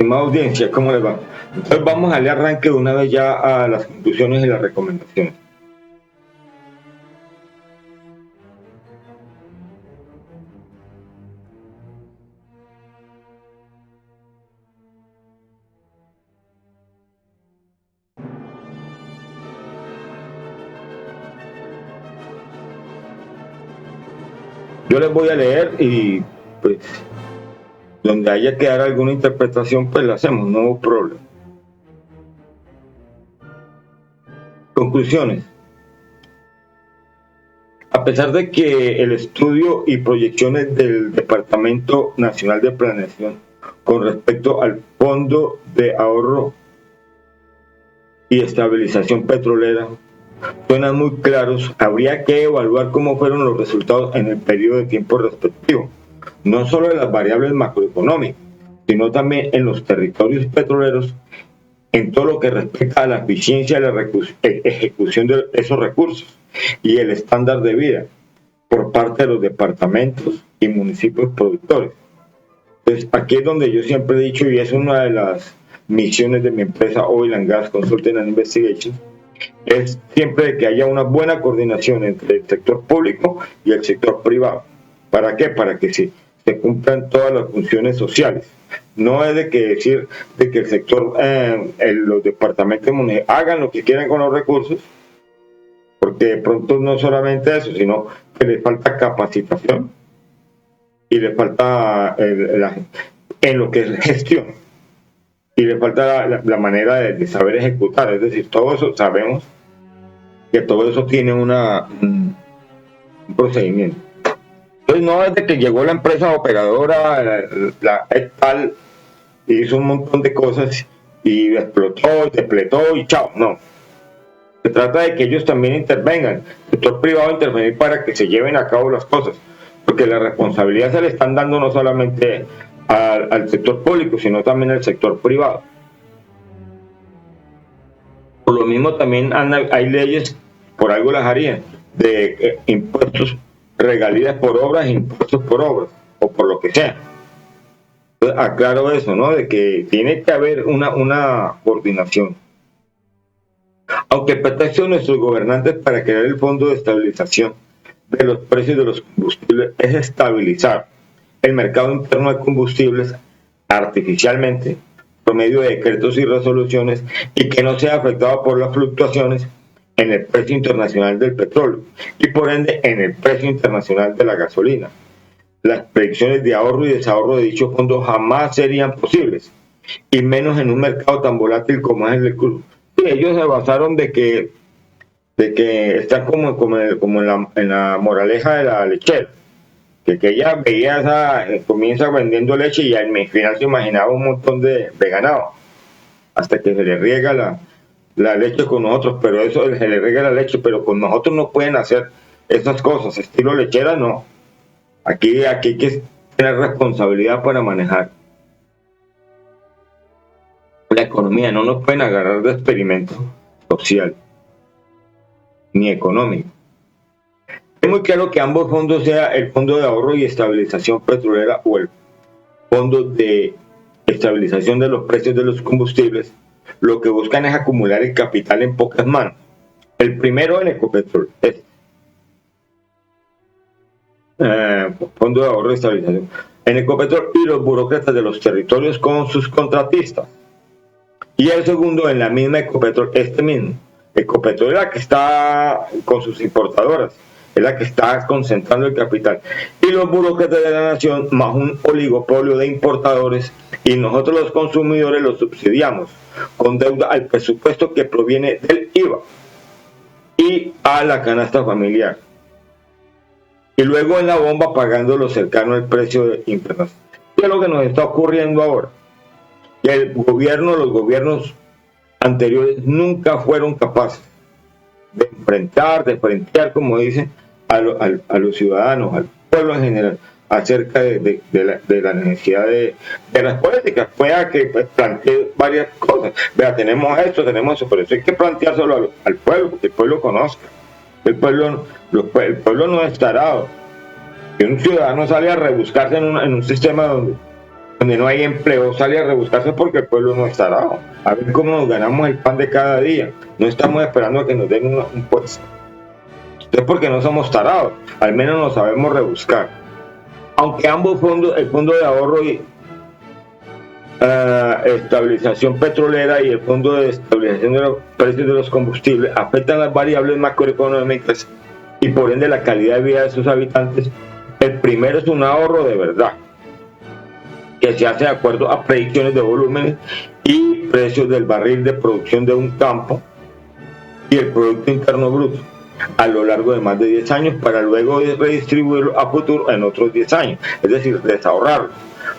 Estimada audiencia, ¿cómo les va? Entonces vamos al arranque de una vez ya a las conclusiones y las recomendaciones. Yo les voy a leer y pues donde haya que dar alguna interpretación pues la hacemos, no hubo problema. Conclusiones. A pesar de que el estudio y proyecciones del Departamento Nacional de Planeación con respecto al Fondo de Ahorro y Estabilización Petrolera suenan muy claros, habría que evaluar cómo fueron los resultados en el periodo de tiempo respectivo, no solo en las variables macroeconómicas, sino también en los territorios petroleros, en todo lo que respecta a la eficiencia de la ejecución de esos recursos y el estándar de vida por parte de los departamentos y municipios productores. Entonces, aquí es donde yo siempre he dicho, y es una de las misiones de mi empresa Oil and Gas Consulting and Investigation, es siempre que haya una buena coordinación entre el sector público y el sector privado. ¿Para qué? Para que se cumplan todas las funciones sociales. No es de que decir de que el sector, los departamentos municipales hagan lo que quieran con los recursos, porque de pronto no solamente eso, sino que les falta capacitación y le falta en lo que es gestión y le falta la manera de saber ejecutar. Es decir, todo eso sabemos que todo eso tiene un procedimiento. Entonces no es de que llegó la empresa operadora, la tal, hizo un montón de cosas y explotó, despletó y chao, no. Se trata de que ellos también intervengan, el sector privado intervenir para que se lleven a cabo las cosas, porque la responsabilidad se le están dando no solamente al sector público, sino también al sector privado. Por lo mismo también hay leyes, por algo las harían, de impuestos, regalías por obras, impuestos por obras, o por lo que sea. Entonces, aclaro eso, ¿no? De que tiene que haber una coordinación. Aunque el pretexto de nuestros gobernantes para crear el Fondo de Estabilización de los precios de los combustibles es estabilizar el mercado interno de combustibles artificialmente por medio de decretos y resoluciones y que no sea afectado por las fluctuaciones en el precio internacional del petróleo y por ende en el precio internacional de la gasolina. Las predicciones de ahorro y desahorro de dicho fondo jamás serían posibles, y menos en un mercado tan volátil como es el del crudo. Sí, ellos se basaron de que está como en la moraleja de la lechera, que ella veía comienza vendiendo leche y al final se imaginaba un montón de ganado, hasta que se le riega la leche con nosotros, pero eso se le riega la leche, pero con nosotros no pueden hacer esas cosas, estilo lechera no. Aquí hay que tener responsabilidad para manejar la economía, no nos pueden agarrar de experimento social ni económico. Es muy claro que ambos fondos, sea el Fondo de Ahorro y Estabilización Petrolera o el Fondo de Estabilización de los Precios de los Combustibles, lo que buscan es acumular el capital en pocas manos. El primero en Ecopetrol, Fondo de Ahorro y Estabilización, en Ecopetrol y los burócratas de los territorios con sus contratistas. Y el segundo en la misma Ecopetrol, mismo. Ecopetrol es la que está con sus importadoras, es la que está concentrando el capital. Y los burócratas de la nación, más un oligopolio de importadores, y nosotros los consumidores los subsidiamos con deuda al presupuesto que proviene del IVA y a la canasta familiar. Y luego en la bomba pagando lo cercano al precio internacional. ¿Qué es lo que nos está ocurriendo ahora? Que los gobiernos anteriores nunca fueron capaces de frentear, como dicen, a los ciudadanos, al pueblo en general, acerca de la necesidad de las políticas. Pueda que plantee varias cosas. Vea, tenemos esto, tenemos eso, pero eso hay que planteárselo al pueblo, que el pueblo conozca. El pueblo no es tarado. Que un ciudadano sale a rebuscarse en un sistema donde donde no hay empleo, sale a rebuscarse porque el pueblo no está dado. A ver cómo nos ganamos el pan de cada día. No estamos esperando a que nos den un puesto. Es porque no somos tarados, al menos nos sabemos rebuscar. Aunque ambos fondos, el Fondo de Ahorro y Estabilización Petrolera y el Fondo de Estabilización de los Precios de los Combustibles, afectan las variables macroeconómicas y por ende la calidad de vida de sus habitantes, el primero es un ahorro de verdad, que se hace de acuerdo a predicciones de volúmenes y precios del barril de producción de un campo y el Producto Interno Bruto a lo largo de más de 10 años para luego redistribuirlo a futuro en otros 10 años, es decir, desahorrarlo,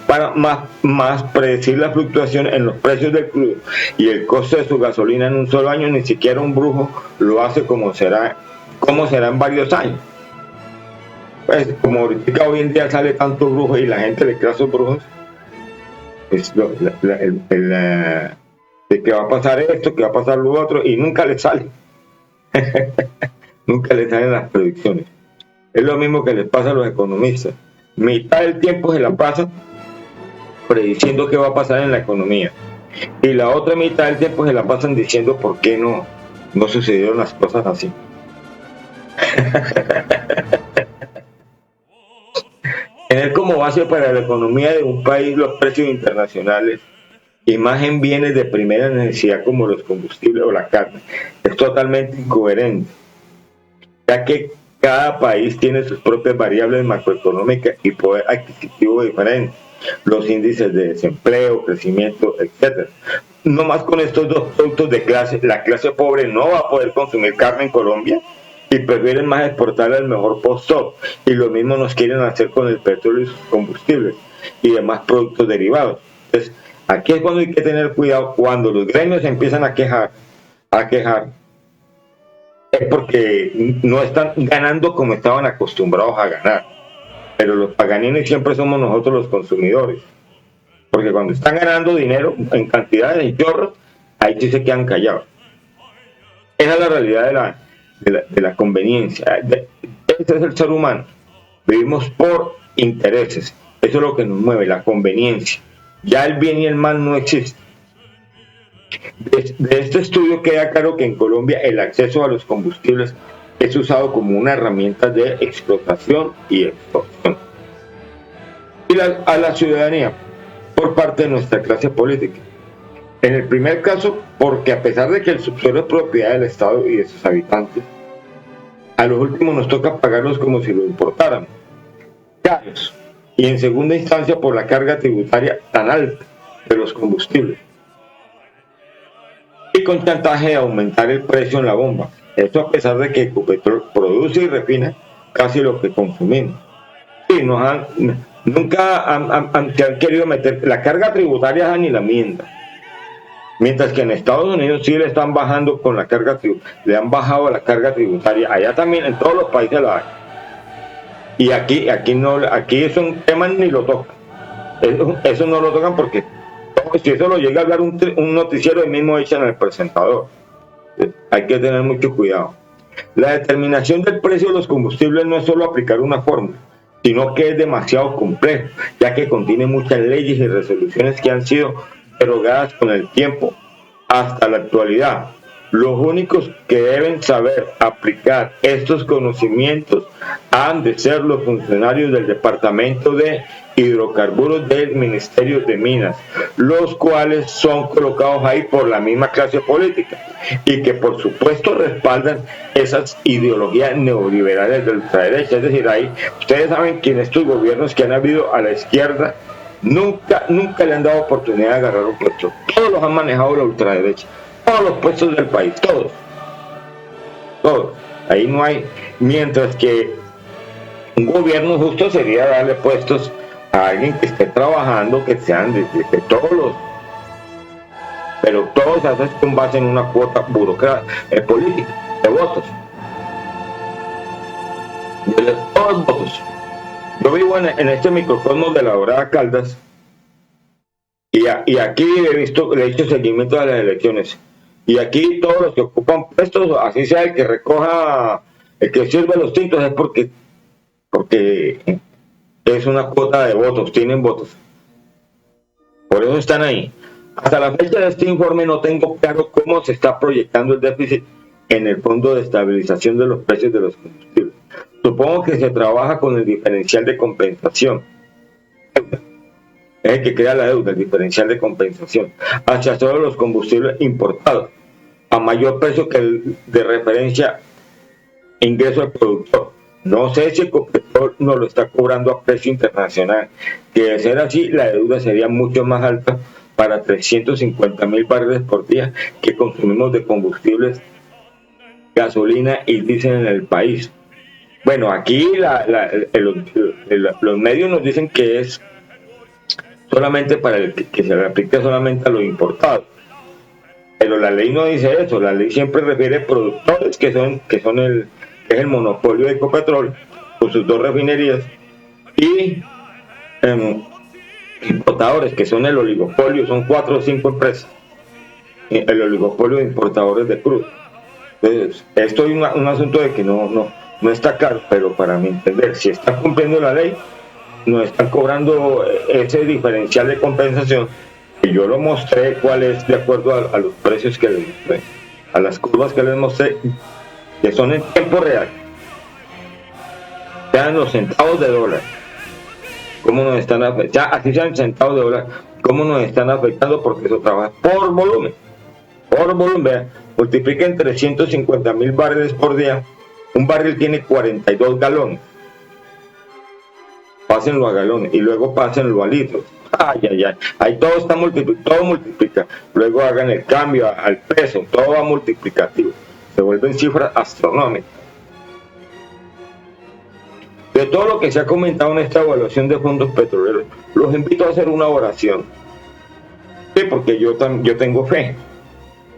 para más predecir la fluctuación en los precios del crudo y el costo de su gasolina en un solo año. Ni siquiera un brujo lo hace como será en varios años. Pues como ahorita hoy en día sale tanto brujo y la gente le cree a esos brujos, es de que va a pasar esto, que va a pasar lo otro, y nunca le sale. Nunca le salen las predicciones. Es lo mismo que les pasa a los economistas. Mitad del tiempo se la pasan prediciendo qué va a pasar en la economía, y la otra mitad del tiempo se la pasan diciendo por qué no sucedieron las cosas así. Tener como base para la economía de un país los precios internacionales y más en bienes de primera necesidad como los combustibles o la carne es totalmente incoherente, ya que cada país tiene sus propias variables macroeconómicas y poder adquisitivo diferente, los índices de desempleo, crecimiento, etc. No más con estos dos productos de clase, la clase pobre no va a poder consumir carne en Colombia y prefieren más exportarla al mejor postor, y lo mismo nos quieren hacer con el petróleo y sus combustibles y demás productos derivados. Entonces, aquí es cuando hay que tener cuidado. Cuando los gremios empiezan a quejar, es porque no están ganando como estaban acostumbrados a ganar. Pero los paganines siempre somos nosotros los consumidores, porque cuando están ganando dinero en cantidades y chorros, ahí sí se quedan callados. Esa es la realidad de la conveniencia. Ese es el ser humano. Vivimos por intereses. Eso es lo que nos mueve, la conveniencia. Ya el bien y el mal no existen. De este estudio queda claro que en Colombia el acceso a los combustibles es usado como una herramienta de explotación y extorsión. Y a la ciudadanía por parte de nuestra clase política. En el primer caso, porque a pesar de que el subsuelo es propiedad del Estado y de sus habitantes, a los últimos nos toca pagarlos como si lo importaran, caros. Y en segunda instancia, por la carga tributaria tan alta de los combustibles y con chantaje de aumentar el precio en la bomba. Esto a pesar de que Ecopetrol produce y refina casi lo que consumimos. Sí, nunca han querido meter la carga tributaria ni la enmienda. Mientras que en Estados Unidos sí le están bajando con la carga tributaria, le han bajado la carga tributaria. Allá también, en todos los países la hay. Y aquí no, aquí es un tema ni lo tocan. Eso no lo tocan porque si eso lo llega a hablar un noticiero, el mismo echan al presentador. Hay que tener mucho cuidado. La determinación del precio de los combustibles no es solo aplicar una fórmula, sino que es demasiado complejo, ya que contiene muchas leyes y resoluciones que han sido derogadas con el tiempo hasta la actualidad. Los únicos que deben saber aplicar estos conocimientos han de ser los funcionarios del Departamento de Hidrocarburos del Ministerio de Minas, los cuales son colocados ahí por la misma clase política y que por supuesto respaldan esas ideologías neoliberales de ultraderecha. Es decir, ahí ustedes saben que en estos gobiernos que han habido a la izquierda nunca le han dado oportunidad de agarrar un puesto. Todos los han manejado la ultraderecha, todos los puestos del país, todos. Ahí no hay, mientras que un gobierno justo sería darle puestos a alguien que esté trabajando, que sean de todos los, pero todos hacen con base en una cuota burocrática, política, de votos. De todos votos. Yo vivo en este microcosmos de la Dorada Caldas y aquí le he hecho seguimiento a las elecciones. Y aquí todos los que ocupan puestos, así sea el que recoja, el que sirve los tintos, es porque es una cuota de votos, tienen votos. Por eso están ahí. Hasta la fecha de este informe no tengo claro cómo se está proyectando el déficit en el Fondo de Estabilización de los Precios de los Combustibles. Supongo que se trabaja con el diferencial de compensación. Es el que crea la deuda, el diferencial de compensación, hacia todos los combustibles importados, a mayor precio que el de referencia e ingreso al productor. No sé si Ecopetrol nos lo está cobrando a precio internacional, que de ser así, la deuda sería mucho más alta para 350,000 barriles por día que consumimos de combustibles, gasolina y diésel en el país. Bueno, aquí los medios nos dicen que es solamente para el que se le aplique solamente a los importados. Pero la ley no dice eso, la ley siempre refiere a productores que es el monopolio de Ecopetrol con sus 2 refinerías y importadores que son el oligopolio, son 4 o 5 empresas, el oligopolio de importadores de crudo. Entonces, esto es un asunto de que no está claro, pero para mi entender, si está cumpliendo la ley, nos están cobrando ese diferencial de compensación, que yo lo mostré cuál es de acuerdo a los precios que les mostré, a las curvas que les mostré, que son en tiempo real, sean los centavos de dólar, cómo nos están afectando, así sean centavos de dólar, cómo nos están afectando, porque eso trabaja por volumen, vean, multipliquen 350,000 barriles por día, un barril tiene 42 galones, pásenlo a galones y luego pásenlo a litros. Ahí todo está todo multiplica. Luego hagan el cambio al peso, todo va multiplicativo. Se vuelven cifras astronómicas. De todo lo que se ha comentado en esta evaluación de fondos petroleros, los invito a hacer una oración. Sí, porque yo tengo fe.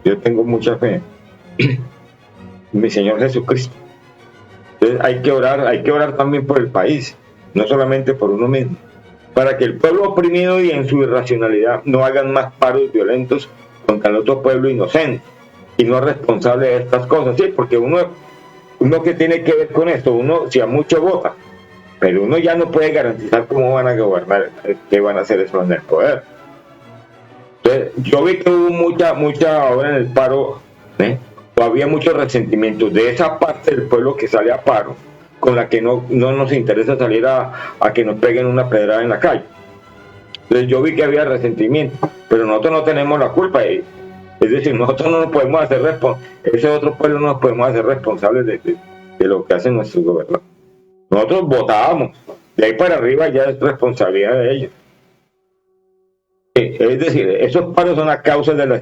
Yo tengo mucha fe en mi Señor Jesucristo. Entonces hay que orar también por el país, no solamente por uno mismo, para que el pueblo oprimido y en su irracionalidad no hagan más paros violentos contra el otro pueblo inocente y no responsable de estas cosas. Sí, porque uno que tiene que ver con esto, uno si a mucho vota, pero uno ya no puede garantizar cómo van a gobernar, qué van a hacer eso en el poder. Entonces, yo vi que hubo mucha ahora en el paro, había mucho resentimiento de esa parte del pueblo que sale a paro, con la que no nos interesa salir a que nos peguen una pedrada en la calle. Entonces yo vi que había resentimiento, pero nosotros no tenemos la culpa. Es decir, nosotros no nos podemos hacer responsables, ese otro pueblo no nos podemos hacer responsables de lo que hacen nuestros gobernantes. Nosotros votábamos, de ahí para arriba ya es responsabilidad de ellos. Es decir, esos paros son a causa de las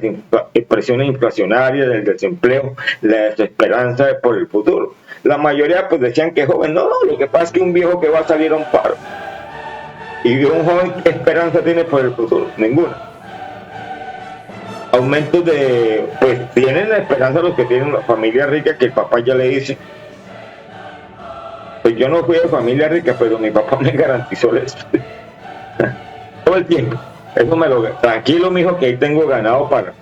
presiones inflacionarias, del desempleo, la desesperanza por el futuro. La mayoría pues decían que joven, no, lo que pasa es que un viejo que va a salir a un paro. Y un joven, ¿qué esperanza tiene por el futuro? Ninguna. Aumentos pues tienen la esperanza los que tienen una familia rica, que el papá ya le dice, pues yo no fui de familia rica, pero mi papá me garantizó el estudio. Todo el tiempo. Eso tranquilo, mijo, que ahí tengo ganado para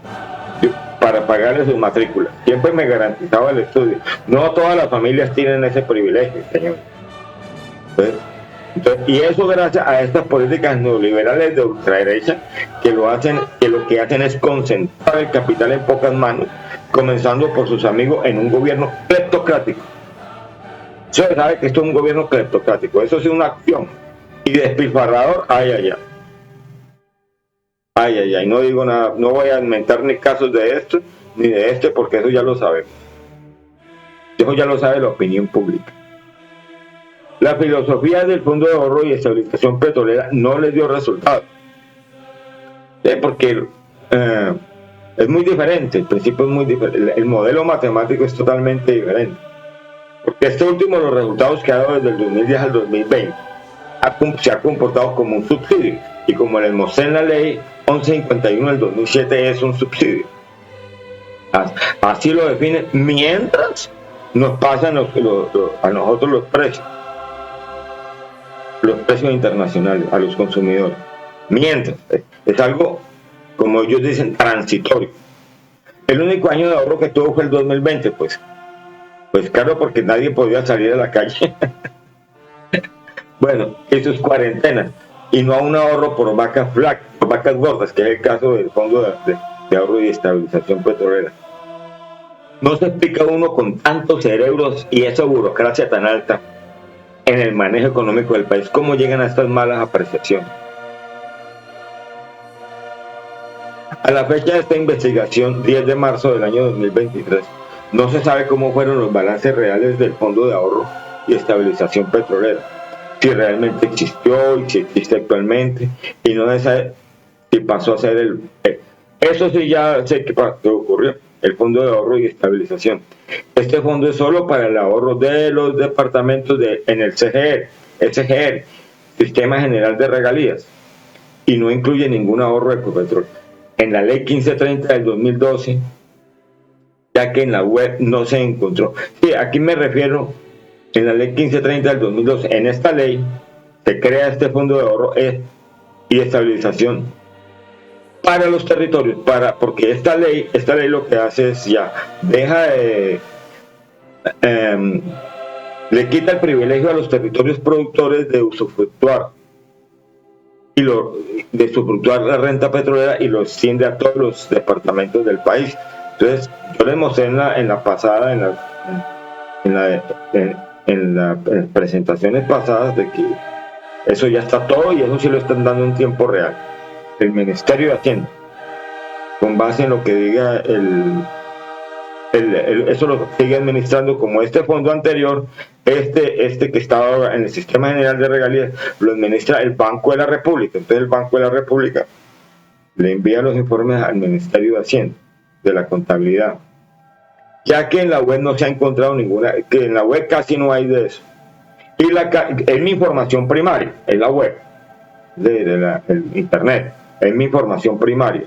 pagarle su matrícula. Siempre me garantizaba el estudio. No todas las familias tienen ese privilegio, señor. Entonces, y eso gracias a estas políticas neoliberales de ultraderecha que lo que hacen es concentrar el capital en pocas manos, comenzando por sus amigos en un gobierno cleptocrático. Se sabe que esto es un gobierno cleptocrático, eso es una acción. Y despilfarrador, no digo nada, no voy a inventar ni casos de esto ni de este, porque eso ya lo sabemos. Eso ya lo sabe la opinión pública. La filosofía del Fondo de Ahorro y Estabilización Petrolera no les dio resultados. Porque es muy diferente, el principio es muy diferente, el modelo matemático es totalmente diferente. Porque este último, los resultados que ha dado desde el 2010 al 2020, se ha comportado como un subsidio. Y como les mostré en la ley 1151 del 2007 es un subsidio. Así lo definen, mientras nos pasan a nosotros los precios internacionales, a los consumidores. Mientras, es algo, como ellos dicen, transitorio. El único año de ahorro que tuvo fue el 2020, pues claro, porque nadie podía salir a la calle. Bueno, eso es cuarentena, y no a un ahorro por vacas vacas gordas, que es el caso del Fondo de Ahorro y Estabilización Petrolera. No se explica uno con tantos cerebros y esa burocracia tan alta en el manejo económico del país cómo llegan a estas malas apreciaciones. A la fecha de esta investigación, 10 de marzo del año 2023, no se sabe cómo fueron los balances reales del Fondo de Ahorro y Estabilización Petrolera, si realmente existió y si existe actualmente, y no se sabe si pasó a ser eso sí ya sé que ocurrió, el Fondo de Ahorro y Estabilización. Este fondo es solo para el ahorro de los departamentos en el SGR, Sistema General de Regalías, y no incluye ningún ahorro de Ecopetrol. En la ley 1530 del 2012, ya que en la web no se encontró. Sí, aquí me refiero en la ley 1530 del 2012. En esta ley se crea este fondo de ahorro y estabilización para los territorios, porque esta ley lo que hace es le quita el privilegio a los territorios productores de usufructuar de usufructuar la renta petrolera y lo extiende a todos los departamentos del país. Entonces, yo les mostré en las presentaciones pasadas de que eso ya está todo y eso sí lo están dando en tiempo real. El Ministerio de Hacienda, con base en lo que diga eso lo sigue administrando como este fondo anterior, que estaba ahora en el Sistema General de Regalías, lo administra el Banco de la República. Entonces el Banco de la República le envía los informes al Ministerio de Hacienda, de la contabilidad, ya que en la web no se ha encontrado ninguna, que en la web casi no hay de eso. Y es mi información primaria, es la web, el internet, es mi información primaria.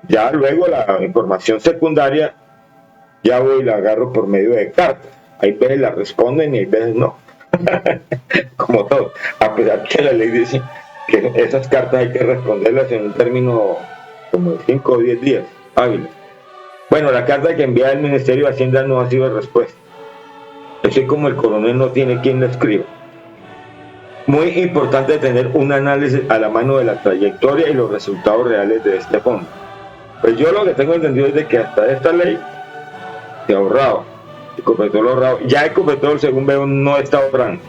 Ya luego la información secundaria ya voy y la agarro por medio de cartas. Hay veces la responden y hay veces no. Como todo. A pesar que la ley dice que esas cartas hay que responderlas en un término como de 5 o 10 días hábiles. Bueno, la carta que envía el Ministerio de Hacienda no ha sido respuesta. Así como el coronel no tiene quien la escriba. Muy importante tener un análisis a la mano de la trayectoria y los resultados reales de este fondo. Pues yo lo que tengo entendido es de que hasta esta ley se ahorraba, Ecopetrol ahorraba. Ya Ecopetrol, según veo, no está ahorrando.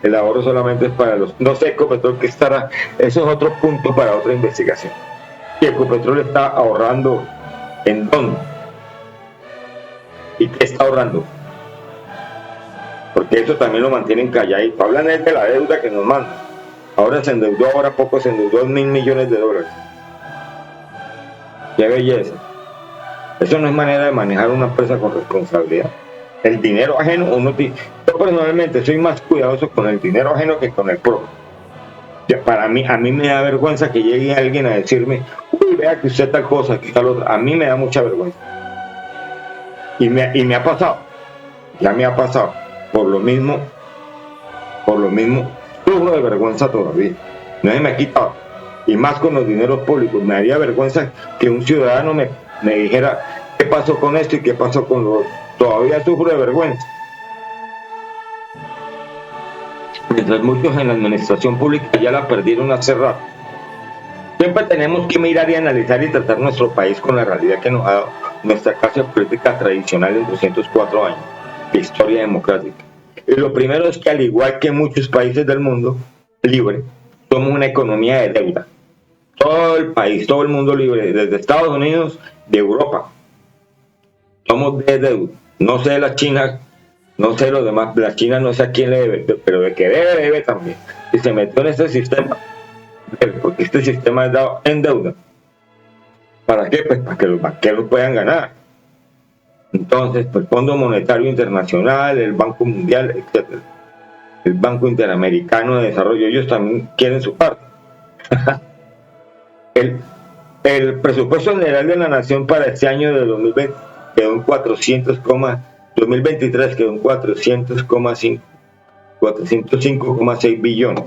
El ahorro solamente es para no sé Ecopetrol que estará, eso es otro punto para otra investigación. Y Ecopetrol está ahorrando ¿en dónde? ¿Y qué está ahorrando? Porque eso también lo mantienen calladito. Hablan de la deuda que nos mandan. Ahora poco se endeudó 1.000 millones de dólares. Qué belleza. Eso no es manera de manejar una empresa con responsabilidad. El dinero ajeno, yo personalmente soy más cuidadoso con el dinero ajeno que con el propio. A mí me da vergüenza que llegue alguien a decirme, uy, vea que usted tal cosa, que tal otra. A mí me da mucha vergüenza. Y me ha pasado. Ya me ha pasado. Por lo mismo, sufro de vergüenza todavía. No se me ha quitado. Y más con los dineros públicos. Me haría vergüenza que un ciudadano me dijera qué pasó con esto y qué pasó con lo otro. Todavía sufro de vergüenza. Mientras muchos en la administración pública ya la perdieron hace rato. Siempre tenemos que mirar y analizar y tratar nuestro país con la realidad que nos ha dado nuestra clase política tradicional en 204 años de historia democrática. Y lo primero es que, al igual que muchos países del mundo libre, somos una economía de deuda. Todo el país, todo el mundo libre, desde Estados Unidos, de Europa, somos de deuda. No sé la China, no sé los demás, la China no sé a quién le debe, pero de que debe también. Y se metió en este sistema, porque este sistema es dado en deuda. ¿Para qué? Pues para que los banqueros puedan ganar. Entonces, pues el Fondo Monetario Internacional, el Banco Mundial, etc. El Banco Interamericano de Desarrollo, ellos también quieren su parte. El presupuesto general de la Nación para este año de 2020 quedó en 2023 quedó en 405,6 billones,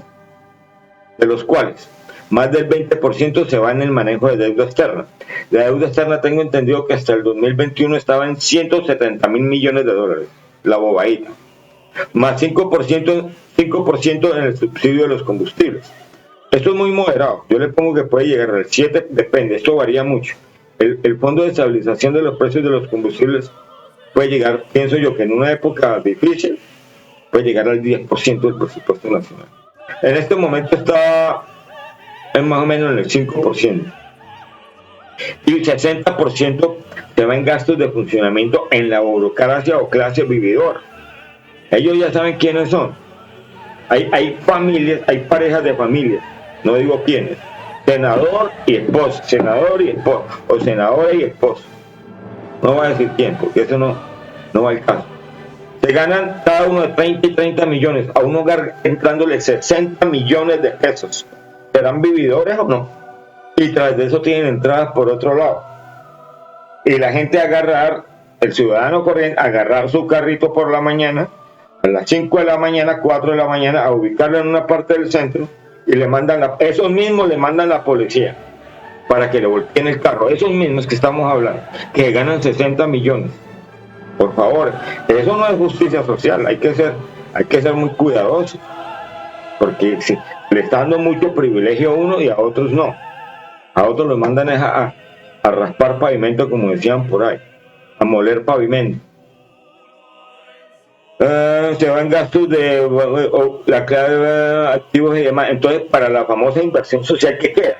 de los cuales más del 20% se va en el manejo de deuda externa. La deuda externa tengo entendido que hasta el 2021 estaba en 170 mil millones de dólares, la bobadita, más 5% en el subsidio de los combustibles. Esto es muy moderado. Yo le pongo que puede llegar al 7, depende, esto varía mucho. El Fondo de Estabilización de los Precios de los Combustibles puede llegar, pienso yo, que en una época difícil, puede llegar al 10% del presupuesto nacional. En este momento está en más o menos en el 5%. Y el 60% se va en gastos de funcionamiento en la burocracia o clase vividora. Ellos ya saben quiénes son. Hay familias, hay parejas de familias, no digo quiénes, senador y esposa, senador y esposa, o senadora y esposa. No voy a decir quién, porque eso no va al caso. Se ganan cada uno de 30 y 30 millones, a un hogar entrándole 60 millones de pesos. ¿Serán vividores o no? Y tras de eso tienen entradas por otro lado. Y la gente agarrar, el ciudadano corriente, agarrar su carrito por la mañana, a las 5 de la mañana, 4 de la mañana, a ubicarlo en una parte del centro, y le mandan, esos mismos le mandan la policía para que le volteen el carro. Esos mismos que estamos hablando, que ganan 60 millones. Por favor, eso no es justicia social, hay que ser muy cuidadoso, porque si le está dando mucho privilegio a uno y a otros no. A otros los mandan a raspar pavimento, como decían por ahí, a moler pavimento. Se van gastos de la clave de activos y demás. Entonces, para la famosa inversión social, ¿qué queda?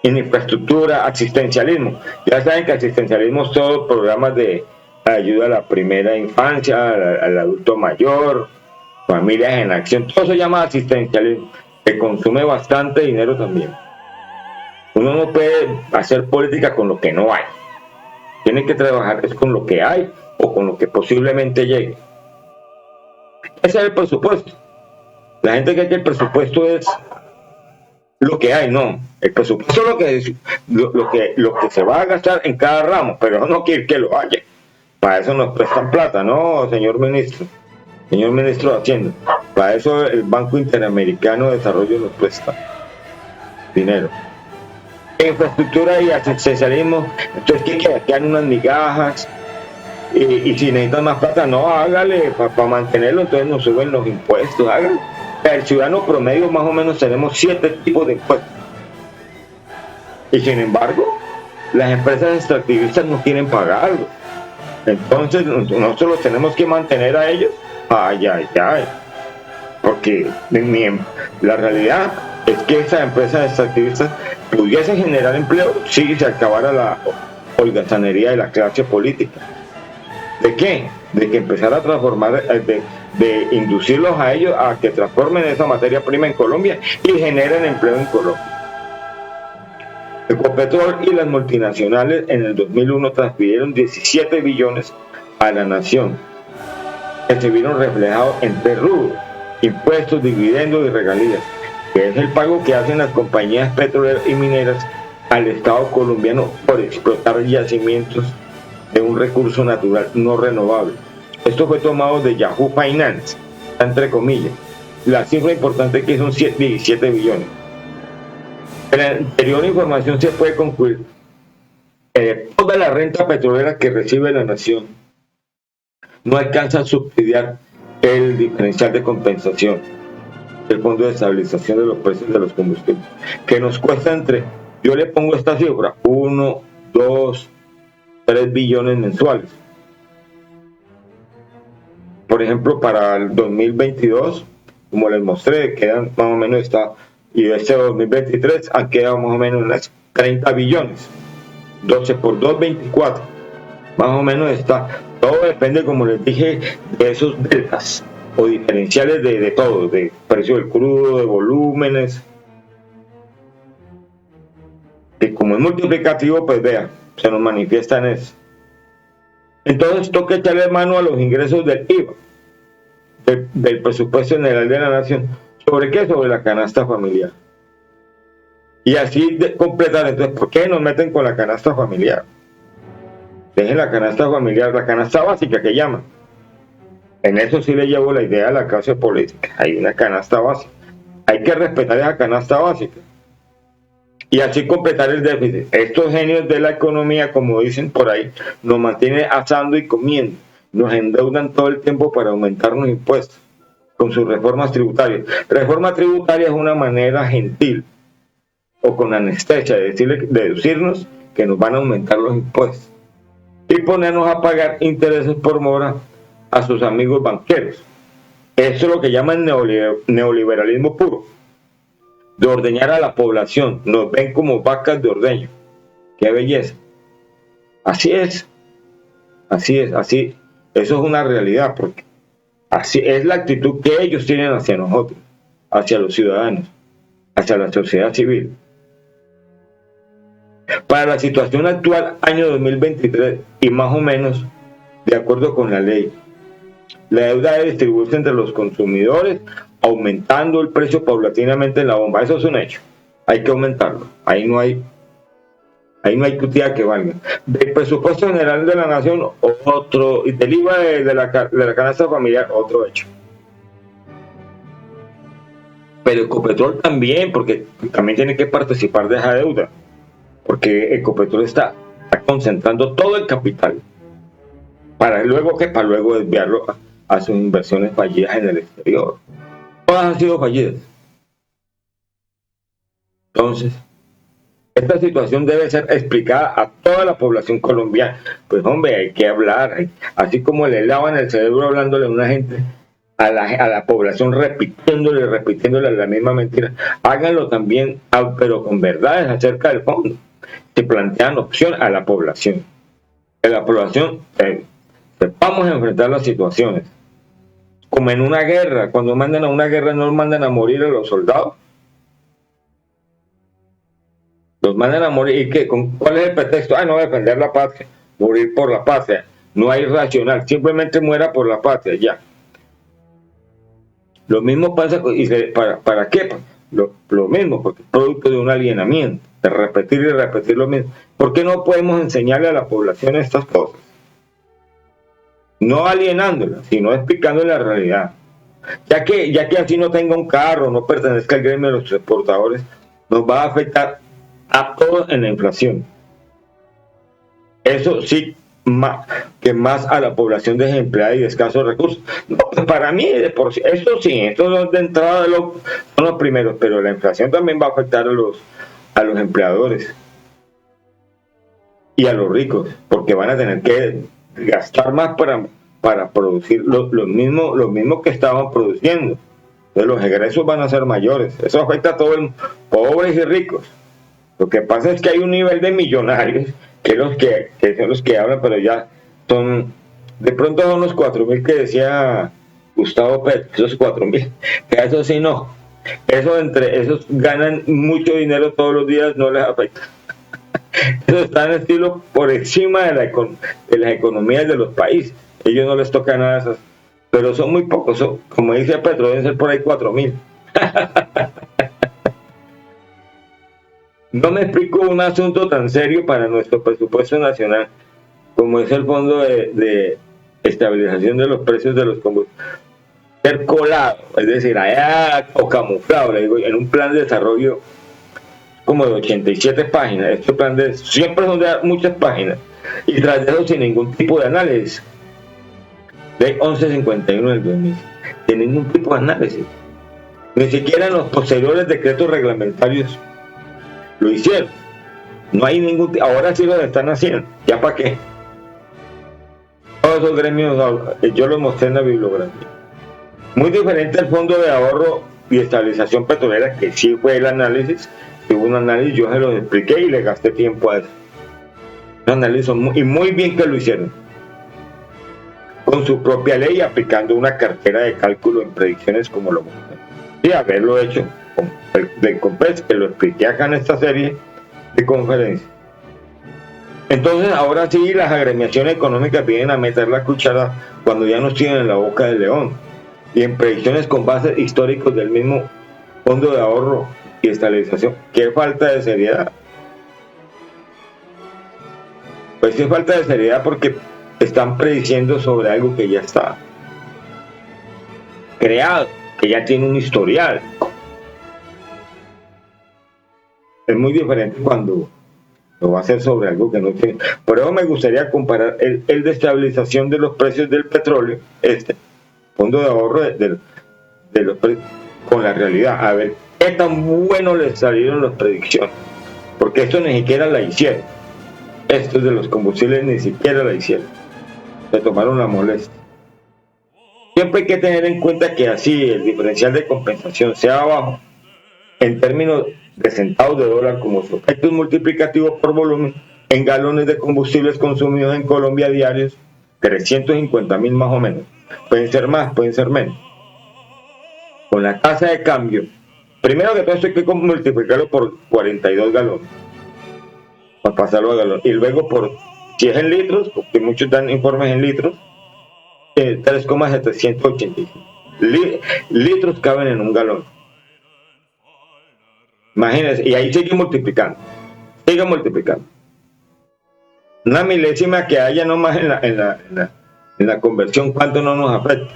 En infraestructura, asistencialismo. Ya saben que asistencialismo es todo programas de ayuda a la primera infancia, al adulto mayor, familias en acción. Todo eso se llama asistencialismo, que consume bastante dinero también. Uno no puede hacer política con lo que no hay. Tiene que trabajar es con lo que hay o con lo que posiblemente llegue. Ese es el presupuesto. La gente cree que el presupuesto es lo que hay, no. El presupuesto es lo que se va a gastar en cada ramo, pero no quiere que lo haya. Para eso nos prestan plata, ¿no, señor ministro? Señor ministro de Hacienda. Para eso el Banco Interamericano de Desarrollo nos presta dinero. Infraestructura y asistencialismo, entonces ¿qué queda? Quedan unas migajas, y si necesitan más plata, no, hágale para mantenerlo, entonces nos suben los impuestos, hágale. El ciudadano promedio más o menos tenemos 7 tipos de impuestos, y sin embargo las empresas extractivistas no quieren pagarlo, entonces nosotros los tenemos que mantener a ellos, porque la realidad es que esas empresas extractivistas pudiesen generar empleo si se acabara la holgazanería de la clase política. ¿De qué? De que empezara a transformar, de inducirlos a ellos a que transformen esa materia prima en Colombia y generen empleo en Colombia. Ecopetrol y las multinacionales en el 2001 transfirieron 17 billones a la nación, que se vieron reflejados en 3 rubros: impuestos, dividendos y regalías, que es el pago que hacen las compañías petroleras y mineras al Estado colombiano por explotar yacimientos de un recurso natural no renovable. Esto fue tomado de Yahoo Finance, entre comillas. La cifra importante es que son 17 billones. En la anterior información se puede concluir que toda la renta petrolera que recibe la nación no alcanza a subsidiar el diferencial de compensación del Fondo de Estabilización de los Precios de los Combustibles, que nos cuesta yo le pongo esta cifra, 1, 2, 3 billones mensuales. Por ejemplo, para el 2022, como les mostré, quedan más o menos y este 2023 han quedado más o menos unas 30 billones. 12 por 2, 24. Más o menos está. Todo depende, como les dije, de esos deltas o diferenciales de todo, de precio del crudo, de volúmenes. Y como es multiplicativo, pues vean, se nos manifiesta en eso. Entonces toca echarle mano a los ingresos del IVA, del presupuesto general de la nación. ¿Sobre qué? Sobre la canasta familiar. Y así completar. Entonces, ¿por qué nos meten con la canasta familiar? Dejen la canasta familiar, la canasta básica que llaman. En eso sí le llevo la idea a la clase política. Hay una canasta básica. Hay que respetar esa canasta básica. Y así completar el déficit. Estos genios de la economía, como dicen por ahí, nos mantienen asando y comiendo. Nos endeudan todo el tiempo para aumentar los impuestos. con sus reformas tributarias. Reforma tributaria es una manera gentil o con anestesia de decirnos que nos van a aumentar los impuestos y ponernos a pagar intereses por mora a sus amigos banqueros. Eso es lo que llaman neoliberalismo puro, de ordeñar a la población. Nos ven como vacas de ordeño. ¡Qué belleza! Así es, así. Eso es una realidad, porque así es la actitud que ellos tienen hacia nosotros, hacia los ciudadanos, hacia la sociedad civil. Para la situación actual, año 2023, y más o menos, de acuerdo con la ley, la deuda debe distribuirse entre los consumidores, aumentando el precio paulatinamente en la bomba. Eso es un hecho. Hay que aumentarlo. Ahí no hay cutía que valga. Del presupuesto general de la nación, otro, y del IVA de la canasta familiar, otro hecho. Pero Ecopetrol también, porque también tiene que participar de esa deuda, porque Ecopetrol está concentrando todo el capital para luego desviarlo a sus inversiones fallidas en el exterior. Todas han sido fallidas. Entonces, esta situación debe ser explicada a toda la población colombiana. Pues hombre, hay que hablar, así como le lavan el cerebro hablándole a una gente, a la población repitiéndole la misma mentira. Háganlo también, pero con verdades acerca del fondo. Se plantean opciones a la población. Que la población sepamos enfrentar las situaciones. Como en una guerra, cuando mandan a una guerra no mandan a morir a los soldados. Los mandan a morir. ¿Y qué? ¿Cuál es el pretexto? No, defender la patria, morir por la patria. No hay racional, simplemente muera por la patria, ya. Lo mismo pasa, ¿para qué? Lo mismo, porque es producto de un alienamiento, de repetir y repetir lo mismo. ¿Por qué no podemos enseñarle a la población estas cosas? No alienándola, sino explicando la realidad. Ya que así no tenga un carro, no pertenezca al gremio de los transportadores, nos va a afectar a todos en la inflación. Eso sí, más a la población desempleada y de escasos recursos. No, pues para mí, esto sí, estos de entrada son los primeros, pero la inflación también va a afectar a los empleadores y a los ricos, porque van a tener que gastar más para producir lo mismo que estaban produciendo. Entonces los egresos van a ser mayores. Eso afecta a todos, pobres y ricos. Lo que pasa es que hay un nivel de millonarios que son los que hablan, pero ya son, de pronto son los 4.000 que decía Gustavo Petro, esos 4.000, que eso sí no, esos ganan mucho dinero todos los días, no les afecta. Eso está en estilo por encima de las economías de los países, ellos no les toca nada de esas, pero son muy pocos, como dice Petro, deben ser por ahí 4.000. No me explico un asunto tan serio para nuestro presupuesto nacional como es el Fondo de Estabilización de los Precios de los Combustibles. Ser colado, es decir, allá o camuflado, le digo, en un plan de desarrollo como de 87 páginas. Este plan siempre son de muchas páginas y tras de eso sin ningún tipo de análisis. Ley 1151 del 2000, sin ningún tipo de análisis. Ni siquiera en los posteriores decretos reglamentarios lo hicieron. No hay ahora sí lo están haciendo. ¿Ya para qué? Todos esos gremios, yo los mostré en la bibliografía. Muy diferente al Fondo de Ahorro y Estabilización Petrolera, que sí fue el análisis. Si hubo un análisis, yo se los expliqué y le gasté tiempo a eso. Un análisis muy bien que lo hicieron. Con su propia ley, aplicando una cartera de cálculo en predicciones como lo mostré. Y haberlo hecho del COMPES, que lo expliqué acá en esta serie de conferencias. Entonces ahora sí las agremiaciones económicas vienen a meter la cuchara cuando ya nos tienen en la boca del león y en predicciones con bases históricos del mismo Fondo de Ahorro y Estabilización. ¿Qué falta de seriedad? Pues sí, falta de seriedad porque están prediciendo sobre algo que ya está creado, que ya tiene un historial. Es muy diferente cuando lo va a hacer sobre algo que no tiene. Por eso me gustaría comparar el de estabilización de los precios del petróleo, Fondo de Ahorro con la realidad, a ver qué tan bueno les salieron las predicciones, porque esto ni siquiera la hicieron, estos de los combustibles ni siquiera la hicieron, se tomaron la molestia. Siempre hay que tener en cuenta que así el diferencial de compensación sea bajo, en términos de centavos de dólar, como su efecto multiplicativo por volumen, en galones de combustibles consumidos en Colombia diarios, 350.000 más o menos. Pueden ser más, pueden ser menos. Con la tasa de cambio, primero que todo esto hay que multiplicarlo por 42 galones, para pasarlo a galones. Y luego por, si es en litros, porque muchos dan informes en litros, 3,785 litros caben en un galón. Imagínense, y ahí sigue multiplicando. Una milésima que haya nomás en la conversión, ¿cuánto no nos afecta?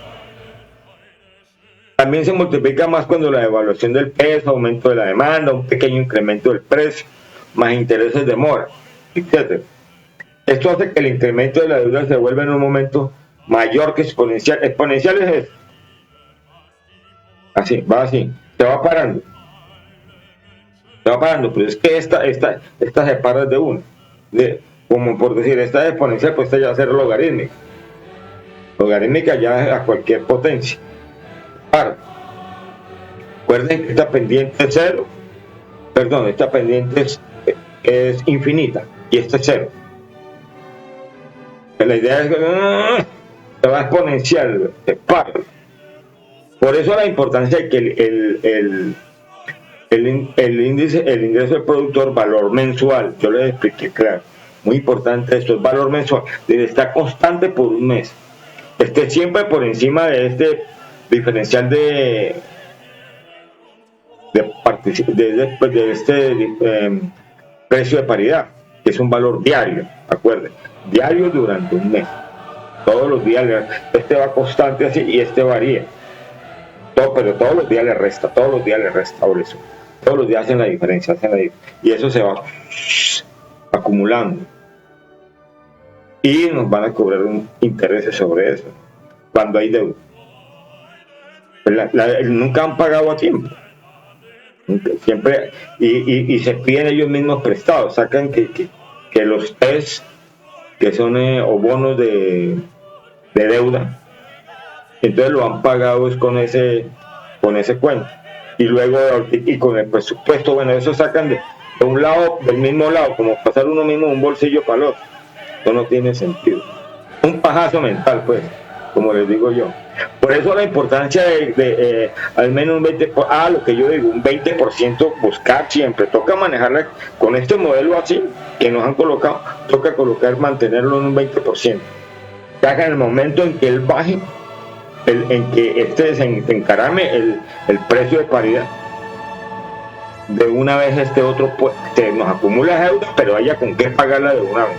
También se multiplica más cuando la devaluación del peso, aumento de la demanda, un pequeño incremento del precio, más intereses de mora, etc. Esto hace que el incremento de la deuda se vuelva en un momento mayor que exponencial. Exponencial es esto. Así, va así, se va parando, pero es que esta se para de uno. Como por decir, esta exponencial, pues esta ya va a ser logarítmica. Logarítmica ya a cualquier potencia. Para. Recuerden que esta pendiente es cero. Perdón, esta pendiente es infinita y esta es cero. La idea es que se va exponencial, se para. Por eso la importancia de que el ingreso del productor, valor mensual, yo les expliqué claro, muy importante esto, es valor mensual, debe estar constante por un mes, esté siempre por encima de este diferencial de este precio de paridad, que es un valor diario, acuérdense, diario durante un mes, todos los días, este va constante así y este varía. Pero todos los días le resta, por eso. Todos los días hacen la diferencia, y eso se va acumulando. Y nos van a cobrar intereses sobre eso, cuando hay deuda. Nunca han pagado a tiempo. Siempre, y se piden ellos mismos prestados, sacan que los TES, que son o bonos de deuda, entonces lo han pagado es con ese cuento, y luego y con el presupuesto, bueno, eso sacan de un lado, del mismo lado, como pasar uno mismo un bolsillo para el otro. Eso no tiene sentido, un pajazo mental, pues, como les digo yo. Por eso la importancia de al menos un 20%, lo que yo digo, un 20% buscar siempre, toca manejarla con este modelo así que nos han colocado, toca mantenerlo en un 20%, ya que en el momento en que él baje, en que se encarame el precio de paridad, de una vez este otro nos acumula deuda, pero haya con qué pagarla de una vez.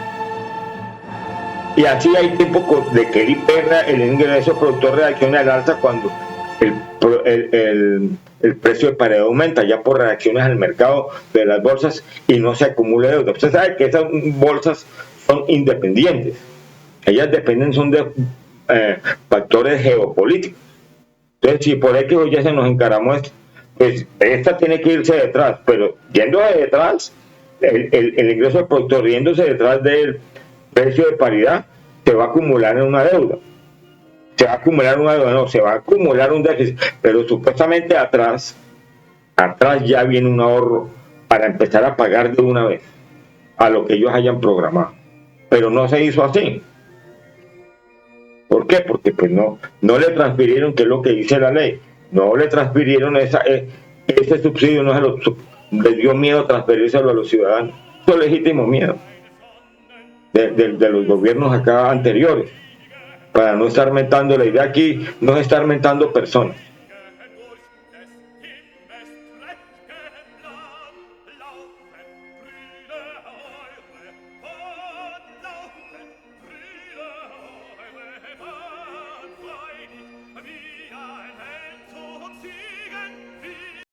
Y así hay tiempo de que el IPR, el ingreso productor, reaccione al alza cuando el precio de paridad aumenta, ya por reacciones al mercado de las bolsas, y no se acumula deuda. Usted sabe que esas bolsas son independientes, ellas dependen, son de factores geopolíticos. Entonces, si por X ya se nos encaramó esto, pues esta tiene que irse detrás, pero yendo detrás, el ingreso del productor yéndose detrás del precio de paridad, se va a acumular en una deuda. Se va a acumular un déficit, pero supuestamente atrás ya viene un ahorro para empezar a pagar de una vez a lo que ellos hayan programado. Pero no se hizo así. ¿Por qué? Porque pues no le transfirieron, que es lo que dice la ley, no le transfirieron ese subsidio, les dio miedo transferírselo a los ciudadanos. Eso es legítimo miedo de los gobiernos acá anteriores, para no estar mentando. La idea aquí no es estar mentando personas.